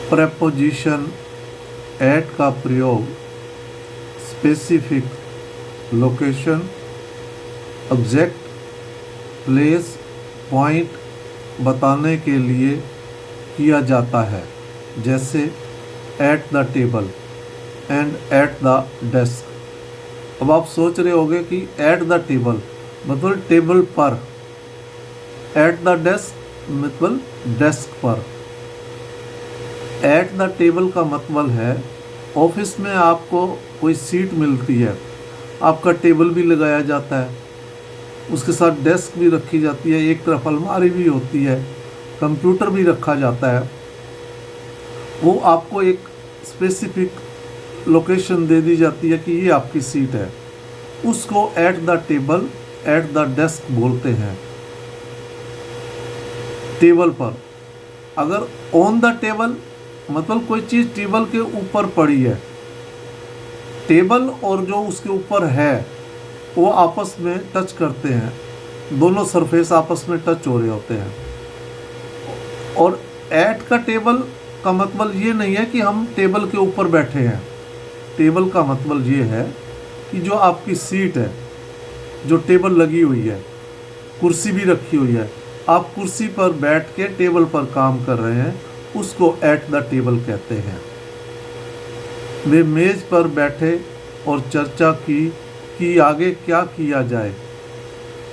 Preposition eight का प्रयोग specific location, exact place, point बताने के लिए किया जाता है, जैसे eight the table and at the desk. अब आप सोच रहे होंगे कि एट द टेबल मतलब टेबल पर, एट द डेस्क मतलब डेस्क पर। एट द टेबल का मतलब है ऑफिस में आपको कोई सीट मिलती है, आपका टेबल भी लगाया जाता है, उसके साथ डेस्क भी रखी जाती है, एक तरफ अलमारी भी होती है, कंप्यूटर भी रखा जाता है। वो आपको एक स्पेसिफिक लोकेशन दे दी जाती है कि ये आपकी सीट है, उसको eight the table at the desk बोलते हैं। टेबल पर, अगर ऑन द टेबल मतलब कोई चीज़ टेबल के ऊपर पड़ी है, टेबल और जो उसके ऊपर है वो आपस में टच करते हैं, दोनों सरफेस आपस में टच हो रहे होते हैं। और एट का टेबल का मतलब ये नहीं है कि हम टेबल के ऊपर बैठे हैं। टेबल का मतलब ये है कि जो आपकी सीट है, जो टेबल लगी हुई है, कुर्सी भी रखी हुई है, आप कुर्सी पर बैठ के टेबल पर काम कर रहे हैं, उसको एट द टेबल कहते हैं। वे मेज पर बैठे और चर्चा की कि आगे क्या किया जाए।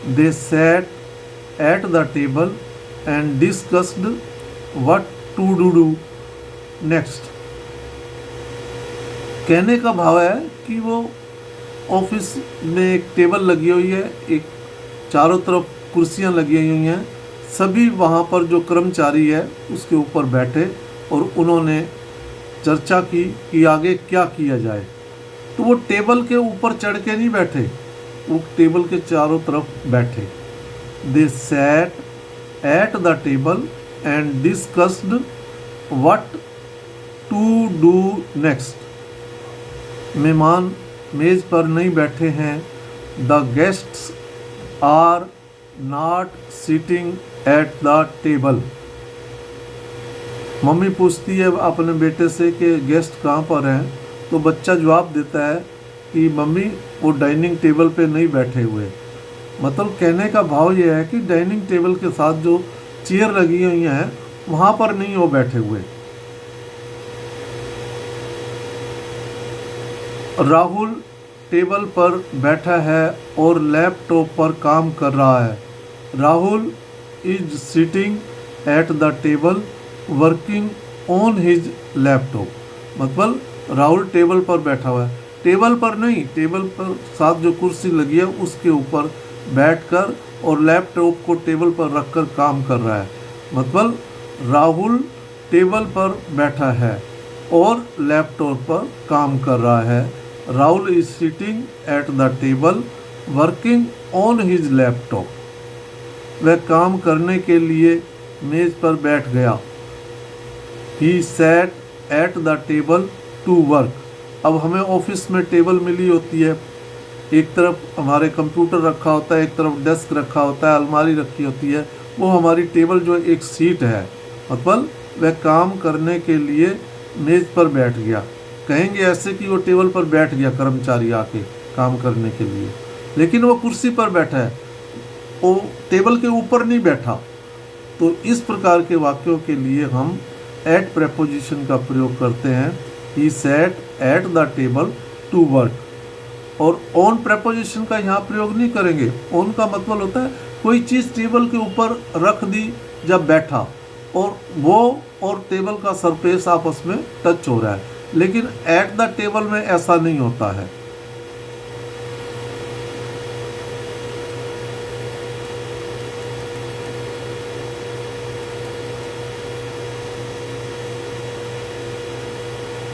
They sat at the table and discussed what to do next. कहने का भाव है कि वो ऑफिस में एक टेबल लगी हुई है, एक चारों तरफ कुर्सियां लगी हुई हैं, सभी वहाँ पर जो कर्मचारी है उसके ऊपर बैठे और उन्होंने चर्चा की कि आगे क्या किया जाए। तो वो टेबल के ऊपर चढ़ के नहीं बैठे, वो टेबल के चारों तरफ बैठे। They sat at the table and discussed what to do next. मेहमान मेज पर नहीं बैठे हैं। The guests are not sitting at the table. मम्मी पूछती है अपने बेटे से कि गेस्ट कहाँ पर हैं, तो बच्चा जवाब देता है कि मम्मी वो डाइनिंग टेबल पे नहीं बैठे हुए। मतलब कहने का भाव ये है कि डाइनिंग टेबल के साथ जो चेयर लगी हुई हैं वहाँ पर नहीं वो बैठे हुए। राहुल टेबल पर बैठा है और लैपटॉप पर काम कर रहा है। Rahul is sitting at the table working on his laptop. मतलब राहुल टेबल पर बैठा हुआ है, टेबल पर नहीं, टेबल पर साथ जो कुर्सी लगी है उसके ऊपर बैठकर और लैपटॉप को टेबल पर रखकर काम कर रहा है। मतलब राहुल टेबल पर बैठा है और लैपटॉप पर काम कर रहा है। Rahul is sitting at the table working on his laptop. वह काम करने के लिए मेज पर बैठ गया। He sat at the table to work. अब हमें ऑफिस में टेबल मिली होती है, एक तरफ हमारे कंप्यूटर रखा होता है, एक तरफ डेस्क रखा होता है, अलमारी रखी होती है, वो हमारी टेबल जो एक सीट है। मतलब वह काम करने के लिए मेज पर बैठ गया। कहेंगे ऐसे कि वो टेबल पर बैठ गया कर्मचारी आके काम करने के लिए, लेकिन वो कुर्सी पर बैठा है, वो टेबल के ऊपर नहीं बैठा। तो इस प्रकार के वाक्यों के लिए हम एट प्रेपोजिशन का प्रयोग करते हैं। He sat at the table to work. और ऑन प्रेपोजिशन का यहाँ प्रयोग नहीं करेंगे। ऑन का मतलब होता है कोई चीज़ टेबल के ऊपर रख दी जब बैठा और वो और टेबल का सरफेस आपस में टच हो रहा है, लेकिन एट द टेबल में ऐसा नहीं होता है।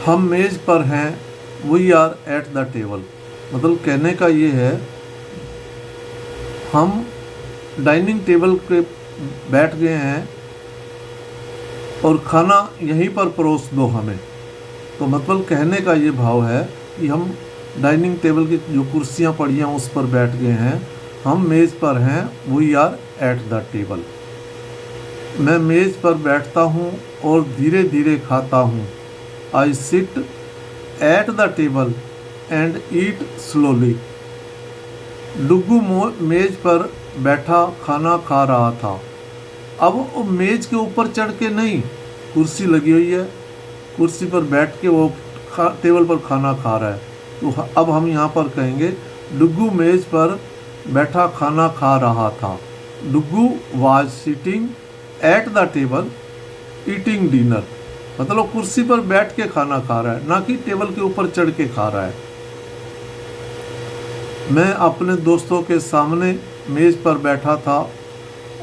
हम मेज पर हैं, we are at the table. मतलब कहने का ये है हम डाइनिंग टेबल पे बैठ गए हैं और खाना यहीं पर परोस दो हमें। तो मतलब कहने का ये भाव है कि हम डाइनिंग टेबल की जो कुर्सियाँ पड़ी हैं उस पर बैठ गए हैं, हम मेज़ पर हैं, we are at the table. मैं मेज़ पर बैठता हूँ और धीरे धीरे खाता हूँ। I sit at the table and eat slowly. Duggu मेज़ पर बैठा खाना खा रहा था। अब वो मेज़ के ऊपर चढ़ के नहीं, कुर्सी लगी हुई है, कुर्सी पर बैठ के वो टेबल पर खाना खा रहा है। तो अब हम यहाँ पर कहेंगे डुग्गू मेज़ पर बैठा खाना खा रहा था। Duggu was sitting at the table eating dinner. मतलब कुर्सी पर बैठ के खाना खा रहा है, ना कि टेबल के ऊपर चढ़ के खा रहा है। मैं अपने दोस्तों के सामने मेज़ पर बैठा था।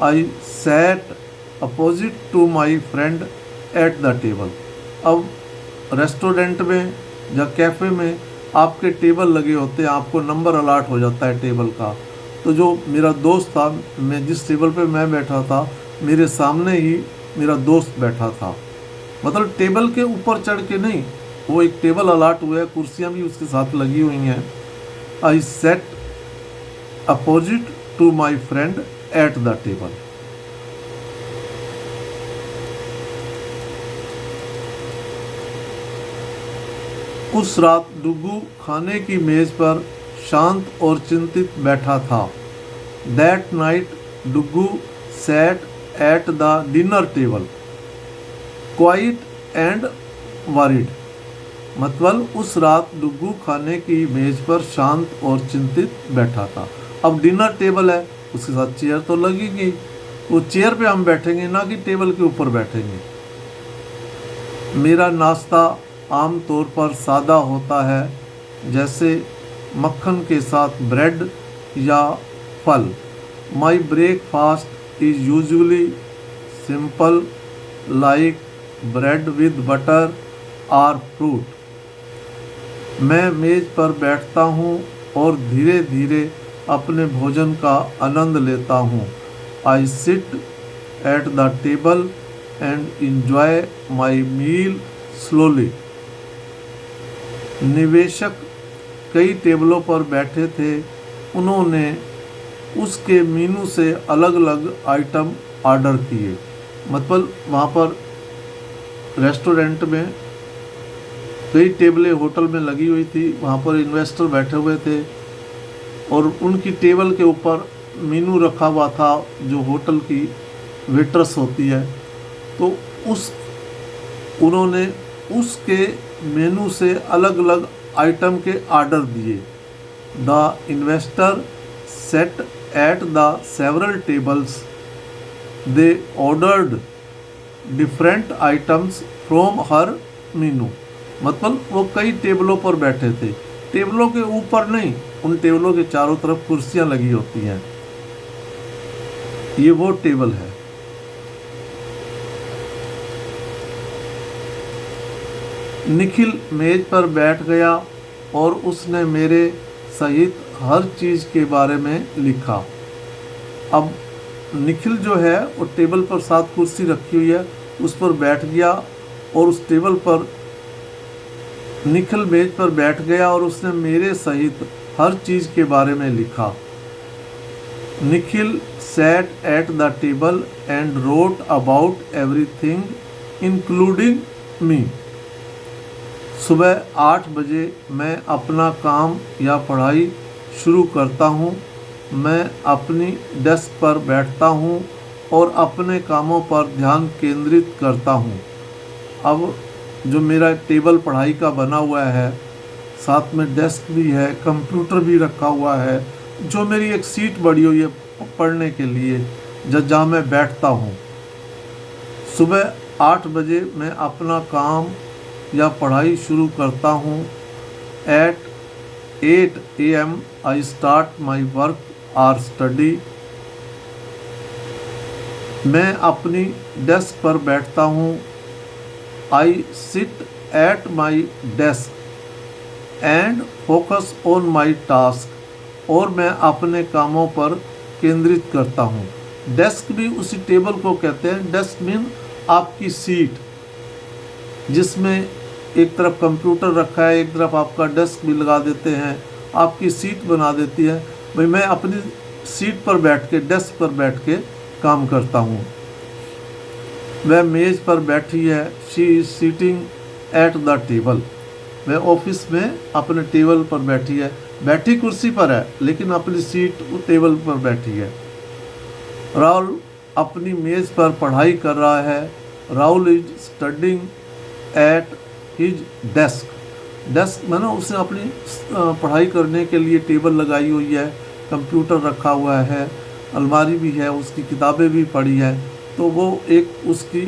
I sat opposite to my friend at the table. अब रेस्टोरेंट में या कैफ़े में आपके टेबल लगे होते हैं, आपको नंबर अलाट हो जाता है टेबल का। तो जो मेरा दोस्त था, मैं जिस टेबल पे मैं बैठा था, मेरे सामने ही मेरा दोस्त बैठा था। मतलब टेबल के ऊपर चढ़ के नहीं, वो एक टेबल अलाट हुआ है, कुर्सियाँ भी उसके साथ लगी हुई हैं। I set opposite to my friend at the table. उस रात डुग्गू खाने की मेज पर शांत और चिंतित बैठा था। That night Duggu sat at the dinner table quite and worried. मतलब उस रात डुग्गू खाने की मेज पर शांत और चिंतित बैठा था। अब डिनर टेबल है, उसके साथ चेयर तो लगेगी, वो चेयर पे हम बैठेंगे, ना कि टेबल के ऊपर बैठेंगे। मेरा नाश्ता आमतौर पर सादा होता है, जैसे मक्खन के साथ ब्रेड या फल। My breakfast is usually simple like bread with butter और फ्रूट। मैं मेज़ पर बैठता हूँ और धीरे धीरे अपने भोजन का आनंद लेता हूँ। I sit at the table and enjoy my meal slowly. निवेशक कई टेबलों पर बैठे थे। उन्होंने उसके मेनू से अलग अलग आइटम ऑर्डर किए। मतलब वहाँ पर रेस्टोरेंट में कई टेबलें होटल में लगी हुई थी, वहाँ पर इन्वेस्टर बैठे हुए थे और उनकी टेबल के ऊपर मेनू रखा हुआ था, जो होटल की वेट्रेस होती है। तो उन्होंने उसके मेनू से अलग अलग आइटम के ऑर्डर दिए। The investor set at the several tables. They ordered different items from her मेनू। मतलब वो कई टेबलों पर बैठे थे, टेबलों के ऊपर नहीं, उन टेबलों के चारों तरफ कुर्सियां लगी होती हैं। ये वो टेबल है। निखिल मेज पर बैठ गया और उसने मेरे सहित हर चीज़ के बारे में लिखा। अब निखिल जो है वो टेबल पर 7 कुर्सी रखी हुई है, उस पर बैठ गया और उस टेबल पर निखिल मेज पर बैठ गया और उसने मेरे सहित हर चीज़ के बारे में लिखा। Nikhil sat at the table and wrote about everything including me. सुबह 8 बजे मैं अपना काम या पढ़ाई शुरू करता हूँ। मैं अपनी डेस्क पर बैठता हूँ और अपने कामों पर ध्यान केंद्रित करता हूँ। अब जो मेरा टेबल पढ़ाई का बना हुआ है, साथ में डेस्क भी है, कंप्यूटर भी रखा हुआ है, जो मेरी एक सीट बड़ी हुई है पढ़ने के लिए, जहाँ मैं बैठता हूँ। सुबह 8 बजे मैं अपना काम या पढ़ाई शुरू करता हूँ। At 8 AM I start my work और स्टडी। मैं अपनी डेस्क पर बैठता हूँ। I sit at my desk and focus on my task. और मैं अपने कामों पर केंद्रित करता हूँ। डेस्क भी उसी टेबल को कहते हैं। डेस्क मीन आपकी सीट, जिसमें एक तरफ कंप्यूटर रखा है, एक तरफ आपका डेस्क भी लगा देते हैं, आपकी सीट बना देती है। भाई मैं अपनी सीट पर बैठ के, डेस्क पर बैठ के काम करता हूँ। वह मेज़ पर बैठी है। She is sitting at the table. वह ऑफिस में अपने टेबल पर बैठी है। बैठी कुर्सी पर है लेकिन अपनी सीट टेबल पर बैठी है। राहुल अपनी मेज़ पर पढ़ाई कर रहा है। Rahul is studying at his desk. Desk माना उसने अपनी पढ़ाई करने के लिए टेबल लगाई हुई है, कंप्यूटर रखा हुआ है, अलमारी भी है, उसकी किताबें भी पड़ी है, तो वो एक उसकी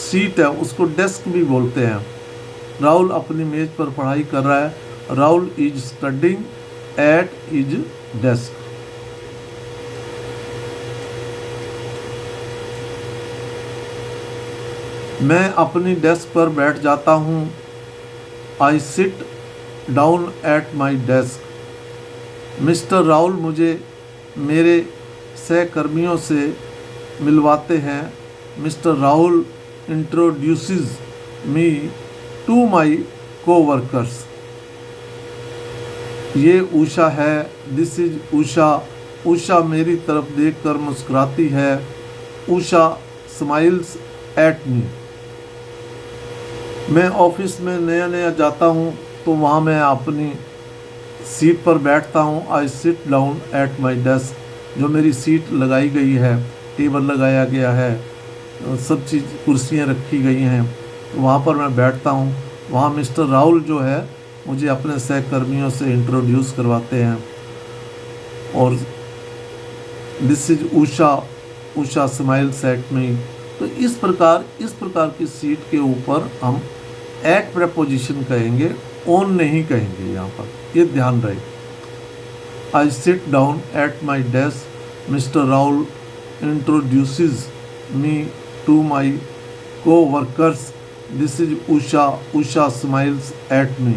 सीट है, उसको डेस्क भी बोलते हैं। राहुल अपनी मेज़ पर पढ़ाई कर रहा है। Rahul is studying at his desk. मैं अपनी डेस्क पर बैठ जाता हूँ। I sit down at my desk. Mister Rahul मुझे मेरे सहकर्मियों से मिलवाते हैं। Mister Rahul introduces me to my coworkers. ये उषा है। This is Usha. उषा मेरी तरफ देखकर मुस्कुराती है। उषा स्माइल्स एट मी। मैं ऑफिस में नया नया जाता हूँ तो वहाँ मैं अपनी सीट पर बैठता हूँ। I sit down at my desk. जो मेरी सीट लगाई गई है, टेबल लगाया गया है, सब चीज़ कुर्सियाँ रखी गई हैं, तो वहाँ पर मैं बैठता हूँ। वहाँ मिस्टर राहुल जो है मुझे अपने सहकर्मियों से इंट्रोड्यूस करवाते हैं। और this is Usha. Usha smiles at मी। तो इस प्रकार की सीट के ऊपर हम एट प्रेपोजिशन कहेंगे, ऑन नहीं कहेंगे यहाँ पर, ये ध्यान रहे। I sit down at my desk. Mister Rahul introduces me to my coworkers. This is Usha. Usha smiles at me.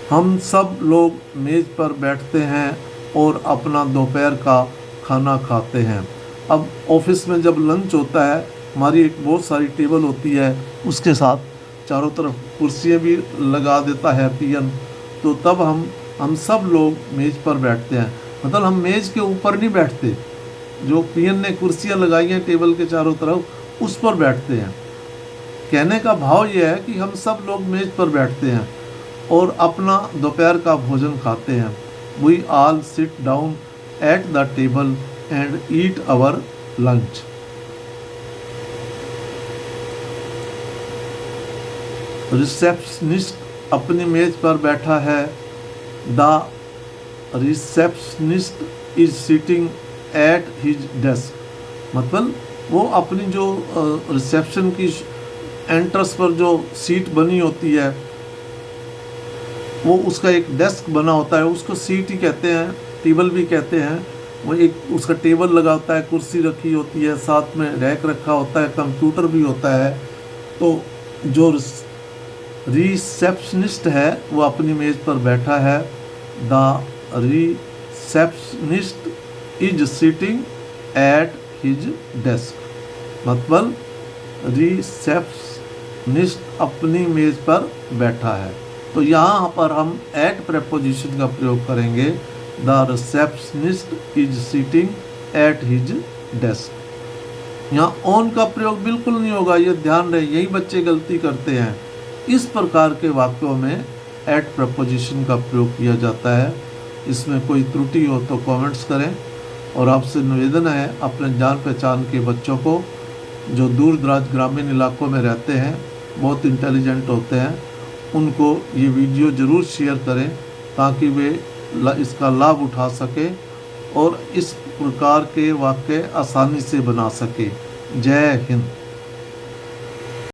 हम सब लोग मेज़ पर बैठते हैं और अपना दोपहर का खाना खाते हैं। अब ऑफिस में जब लंच होता है, हमारी एक बहुत सारी टेबल होती है, उसके साथ चारों तरफ कुर्सियाँ भी लगा देता है पियन, तो तब हम सब लोग मेज़ पर बैठते हैं। मतलब हम मेज़ के ऊपर नहीं बैठते, जो पियन ने कुर्सियाँ लगाई हैं टेबल के चारों तरफ उस पर बैठते हैं। कहने का भाव ये है कि हम सब लोग मेज़ पर बैठते हैं और अपना दोपहर का भोजन खाते हैं। We all sit down at the table and eat our lunch. Receptionist अपनी मेज़ पर बैठा है। The receptionist is sitting at his desk. मतलब वो अपनी जो रिसेप्शन की एंट्रेंस पर जो सीट बनी होती है, वो उसका एक डेस्क बना होता है, उसको सीट ही कहते हैं, टेबल भी कहते हैं। वो एक उसका टेबल लगा होता है, कुर्सी रखी होती है, साथ में रैक रखा होता है, कंप्यूटर भी होता है। तो जो रिसेप्शनिस्ट है वो अपनी मेज़ पर बैठा है। The receptionist is sitting at his desk. मतलब रिसेप्शनिस्ट अपनी मेज़ पर बैठा है। तो यहाँ पर हम एट प्रेपोजिशन का प्रयोग करेंगे। The receptionist is sitting at his desk. यहाँ ऑन का प्रयोग बिल्कुल नहीं होगा, ये ध्यान रहे, यही बच्चे गलती करते हैं। इस प्रकार के वाक्यों में एट प्रपोजिशन का प्रयोग किया जाता है। इसमें कोई त्रुटि हो तो कमेंट्स करें। और आपसे निवेदन है, अपने जान पहचान के बच्चों को जो दूर दराज ग्रामीण इलाकों में रहते हैं, बहुत इंटेलिजेंट होते हैं, उनको ये वीडियो ज़रूर शेयर करें ताकि वे इसका लाभ उठा सकें और इस प्रकार के वाक्य आसानी से बना सकें। जय हिंद।